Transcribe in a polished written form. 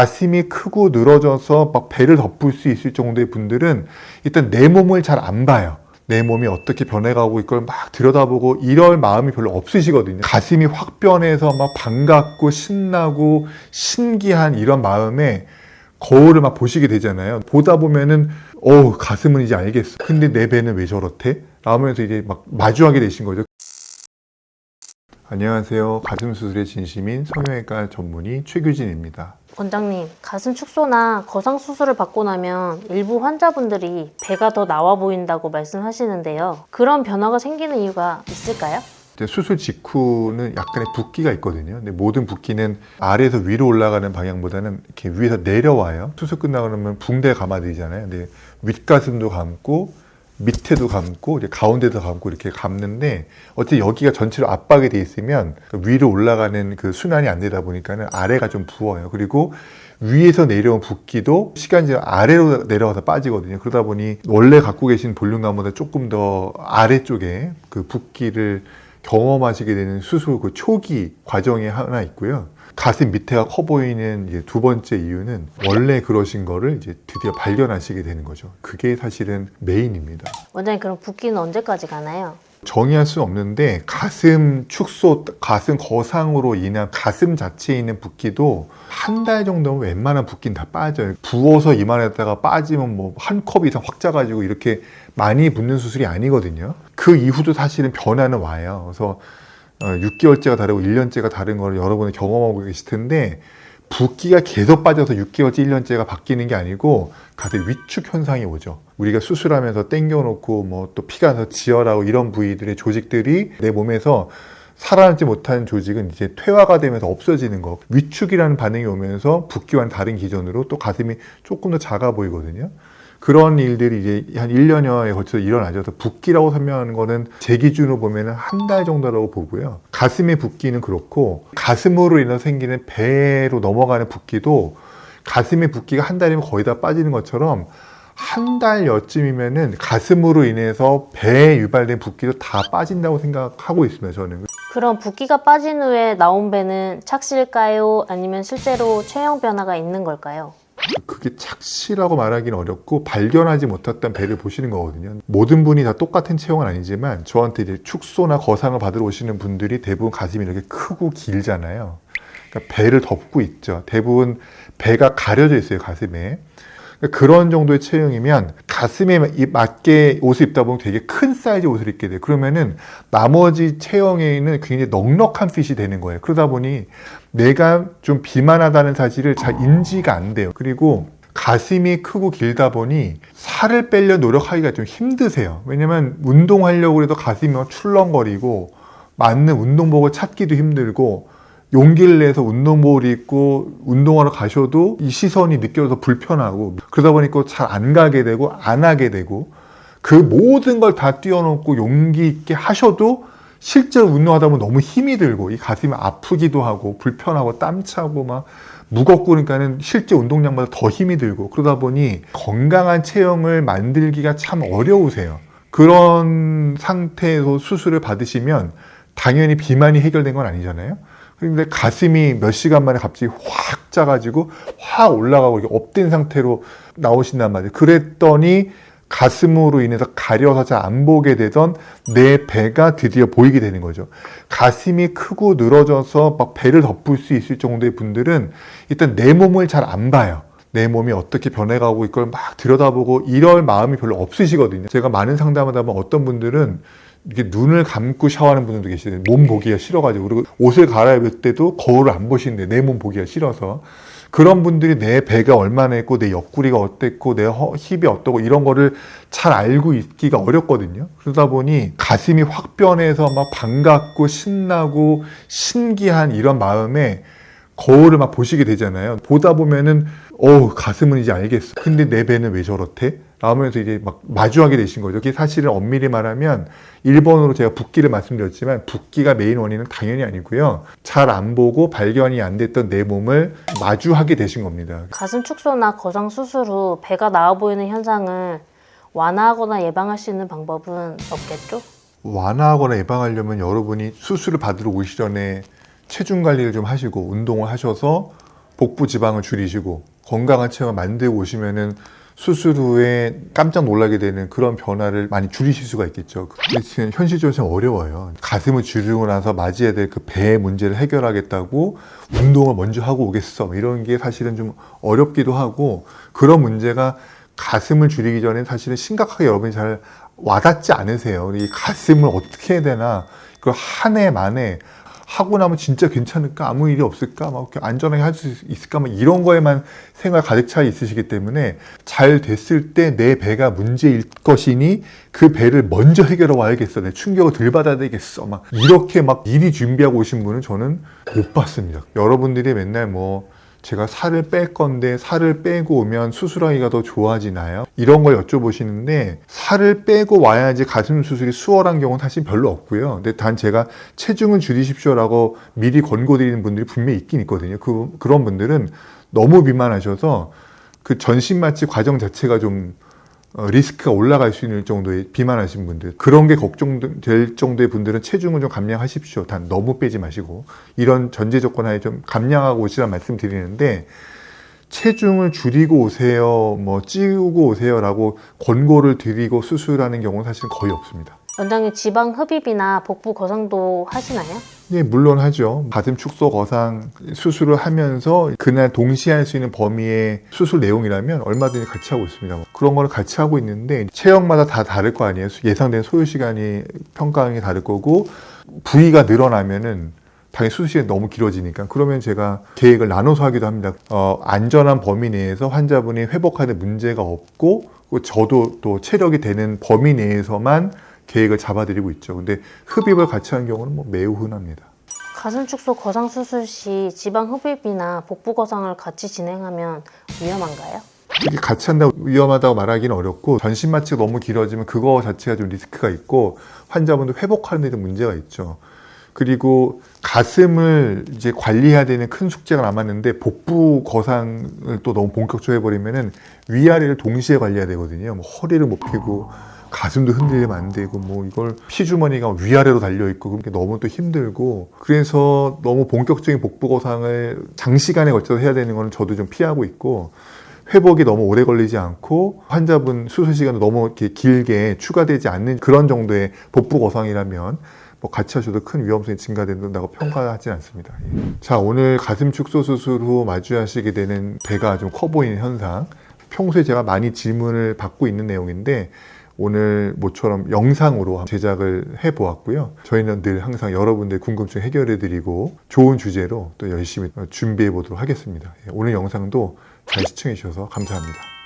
가슴이 크고 늘어져서 막 배를 덮을 수 있을 정도의 분들은 일단 내 몸을 잘 안 봐요. 내 몸이 어떻게 변해가고 이걸 막 들여다보고 이럴 마음이 별로 없으시거든요. 가슴이 확 변해서 막 반갑고 신나고 신기한 이런 마음에 거울을 막 보시게 되잖아요. 보다 보면은 가슴은 이제 알겠어. 근데 내 배는 왜 저렇대? 라면서 이제 막 마주하게 되신 거죠. 안녕하세요. 가슴 수술의 진심인 성형외과 전문의 최규진입니다. 원장님, 가슴 축소나 거상 수술을 받고 나면 일부 환자분들이 배가 더 나와 보인다고 말씀하시는데요. 그런 변화가 생기는 이유가 있을까요? 수술 직후는 약간의 붓기가 있거든요. 근데 모든 붓기는 아래에서 위로 올라가는 방향보다는 이렇게 위에서 내려와요. 수술 끝나고 나면 붕대 감아드리잖아요. 근데 윗가슴도 감고 밑에도 감고 이제 가운데도 감고 이렇게 감는데 어쨌든 여기가 전체로 압박이 돼 있으면 위로 올라가는 그 순환이 안 되다 보니까는 아래가 좀 부어요. 그리고 위에서 내려온 붓기도 시간이 지나면 아래로 내려가서 빠지거든요. 그러다 보니 원래 갖고 계신 볼륨감보다 조금 더 아래쪽에 그 붓기를 경험하시게 되는 수술 그 초기 과정이 하나 있고요. 가슴 밑에가 커 보이는 이제 두 번째 이유는 원래 그러신 거를 이제 드디어 발견하시게 되는 거죠. 그게 사실은 메인입니다. 원장님, 그럼 붓기는 언제까지 가나요? 정의할 수는 없는데 가슴 축소, 가슴 거상으로 인한 가슴 자체에 있는 붓기도 한 달 정도면 웬만한 붓기는 다 빠져요. 부어서 이만했다가 빠지면 뭐 한 컵 이상 확 짜가지고 이렇게 많이 붓는 수술이 아니거든요. 그 이후도 사실은 변화는 와요. 그래서 6개월째가 다르고 1년째가 다른 걸 여러분이 경험하고 계실 텐데 붓기가 계속 빠져서 6개월째, 1년째가 바뀌는 게 아니고 가슴 위축 현상이 오죠. 우리가 수술하면서 당겨놓고 뭐 또 피가 나서 지혈하고 이런 부위들의 조직들이 내 몸에서 살아남지 못하는 조직은 이제 퇴화가 되면서 없어지는 거. 위축이라는 반응이 오면서 붓기와는 다른 기전으로 또 가슴이 조금 더 작아 보이거든요. 그런 일들이 이제 한 1년여에 걸쳐서 일어나죠. 그래서 붓기라고 설명하는 거는 제 기준으로 보면 한 달 정도라고 보고요. 가슴의 붓기는 그렇고 가슴으로 인해서 생기는 배로 넘어가는 붓기도 가슴의 붓기가 한 달이면 거의 다 빠지는 것처럼 한 달여쯤이면은 가슴으로 인해서 배에 유발된 붓기도 다 빠진다고 생각하고 있습니다. 저는. 그럼 붓기가 빠진 후에 나온 배는 착시일까요? 아니면 실제로 체형 변화가 있는 걸까요? 그게 착시라고 말하기는 어렵고 발견하지 못했던 배를 보시는 거거든요. 모든 분이 다 똑같은 체형은 아니지만 저한테 이제 축소나 거상을 받으러 오시는 분들이 대부분 가슴이 이렇게 크고 길잖아요. 그러니까 배를 덮고 있죠. 대부분 배가 가려져 있어요, 가슴에. 그러니까 그런 정도의 체형이면 가슴에 맞게 옷을 입다 보면 되게 큰 사이즈 옷을 입게 돼요. 그러면은 나머지 체형에는 굉장히 넉넉한 핏이 되는 거예요. 그러다 보니 내가 좀 비만하다는 사실을 잘 인지가 안 돼요. 그리고 가슴이 크고 길다 보니 살을 빼려 노력하기가 좀 힘드세요. 왜냐면 운동하려고 해도 가슴이 막 출렁거리고 맞는 운동복을 찾기도 힘들고 용기를 내서 운동복을 입고 운동하러 가셔도 이 시선이 느껴져서 불편하고 그러다 보니까 잘 안 가게 되고 안 하게 되고 그 모든 걸 다 뛰어넘고 용기 있게 하셔도 실제로 운동하다 보면 너무 힘이 들고 이 가슴이 아프기도 하고 불편하고 땀차고 막 무겁고 그러니까는 실제 운동량보다 더 힘이 들고 그러다 보니 건강한 체형을 만들기가 참 어려우세요. 그런 상태에서 수술을 받으시면 당연히 비만이 해결된 건 아니잖아요. 근데 가슴이 몇 시간 만에 갑자기 확 짜가지고 확 올라가고 이렇게 업된 상태로 나오신단 말이에요. 그랬더니 가슴으로 인해서 가려서 잘 안 보게 되던 내 배가 드디어 보이게 되는 거죠. 가슴이 크고 늘어져서 막 배를 덮을 수 있을 정도의 분들은 일단 내 몸을 잘 안 봐요. 내 몸이 어떻게 변해가고 이걸 막 들여다보고 이럴 마음이 별로 없으시거든요. 제가 많은 상담을 하다 보면 어떤 분들은 이렇게 눈을 감고 샤워하는 분들도 계시대요. 몸 보기가 싫어가지고. 그리고 옷을 갈아입을 때도 거울을 안 보시는데 내 몸 보기가 싫어서. 그런 분들이 내 배가 얼마나 있고 내 옆구리가 어땠고 내 힙이 어떠고 이런 거를 잘 알고 있기가 어렵거든요. 그러다 보니 가슴이 확 변해서 막 반갑고 신나고 신기한 이런 마음에 거울을 막 보시게 되잖아요. 보다 보면은 가슴은 이제 알겠어. 근데 내 배는 왜 저렇대? 라면서 이제 막 마주하게 되신 거죠. 그게 사실은 엄밀히 말하면 1번으로 제가 붓기를 말씀드렸지만 붓기가 메인 원인은 당연히 아니고요. 잘 안 보고 발견이 안 됐던 내 몸을 마주하게 되신 겁니다. 가슴 축소나 거상 수술 후 배가 나와 보이는 현상을 완화하거나 예방할 수 있는 방법은 없겠죠? 완화하거나 예방하려면 여러분이 수술을 받으러 오기 전에 체중 관리를 좀 하시고 운동을 하셔서 복부 지방을 줄이시고 건강한 체형을 만들고 오시면은 수술 후에 깜짝 놀라게 되는 그런 변화를 많이 줄이실 수가 있겠죠. 근데 지금 현실적으로 참 어려워요. 가슴을 줄이고 나서 맞이해야 될 그 배 문제를 해결하겠다고 운동을 먼저 하고 오겠어. 이런 게 사실은 좀 어렵기도 하고, 그런 문제가 가슴을 줄이기 전에 사실은 심각하게 여러분이 잘 와닿지 않으세요. 이 가슴을 어떻게 해야 되나, 그 한 해 만에 하고 나면 진짜 괜찮을까? 아무 일이 없을까? 막 이렇게 안전하게 할 수 있을까? 막 이런 거에만 생각 가득 차 있으시기 때문에 잘 됐을 때 내 배가 문제일 것이니 그 배를 먼저 해결해 와야겠어. 내 충격을 덜 받아야 되겠어. 막 이렇게 막 미리 준비하고 오신 분은 저는 못 봤습니다. 여러분들이 맨날 뭐 제가 살을 뺄 건데 살을 빼고 오면 수술하기가 더 좋아지나요? 이런 걸 여쭤보시는데, 살을 빼고 와야지 가슴 수술이 수월한 경우는 사실 별로 없고요. 근데 단 제가 체중을 줄이십시오라고 미리 권고드리는 분들이 분명히 있긴 있거든요. 그런 분들은 너무 비만하셔서 그 전신 마취 과정 자체가 좀 리스크가 올라갈 수 있는 정도의 비만하신 분들, 그런 게 걱정될 정도의 분들은 체중을 좀 감량하십시오. 단 너무 빼지 마시고, 이런 전제 조건 하에 좀 감량하고 오시란 말씀 드리는데, 체중을 줄이고 오세요, 뭐 찌우고 오세요라고 권고를 드리고 수술하는 경우는 사실은 거의 없습니다. 원장님, 지방 흡입이나 복부 거상도 하시나요? 예, 물론 하죠. 가슴 축소 거상 수술을 하면서 그날 동시에 할 수 있는 범위의 수술 내용이라면 얼마든지 같이 하고 있습니다. 그런 거를 같이 하고 있는데 체형마다 다 다를 거 아니에요. 예상된 소요 시간이 평가하는 게 다를 거고, 부위가 늘어나면은 당연히 수술 시간이 너무 길어지니까, 그러면 제가 계획을 나눠서 하기도 합니다. 안전한 범위 내에서 환자분이 회복하는 문제가 없고, 저도 또 체력이 되는 범위 내에서만 계획을 잡아드리고 있죠. 근데 흡입을 같이 하는 경우는 뭐 매우 흔합니다. 가슴 축소 거상 수술 시 지방 흡입이나 복부 거상을 같이 진행하면 위험한가요? 이게 같이 한다고 위험하다고 말하기는 어렵고, 전신 마취가 너무 길어지면 그거 자체가 좀 리스크가 있고 환자분들 회복하는 데도 문제가 있죠. 그리고 가슴을 이제 관리해야 되는 큰 숙제가 남았는데 복부 거상을 또 너무 본격적으로 해버리면은 위아래를 동시에 관리해야 되거든요. 뭐 허리를 못 펴고 가슴도 흔들리면 안 되고, 뭐 이걸 피주머니가 위아래로 달려있고, 그게 너무 또 힘들고, 그래서 너무 본격적인 복부 거상을 장시간에 걸쳐서 해야 되는 거는 저도 좀 피하고 있고, 회복이 너무 오래 걸리지 않고 환자분 수술 시간도 너무 이렇게 길게 추가되지 않는 그런 정도의 복부 거상이라면 뭐 같이 하셔도 큰 위험성이 증가된다고 평가하진 않습니다. 자, 오늘 가슴 축소 수술 후 마주하시게 되는 배가 좀 커 보이는 현상, 평소에 제가 많이 질문을 받고 있는 내용인데 오늘 모처럼 영상으로 제작을 해보았고요. 저희는 늘 항상 여러분들 궁금증 해결해드리고 좋은 주제로 또 열심히 준비해 보도록 하겠습니다. 오늘 영상도 잘 시청해 주셔서 감사합니다.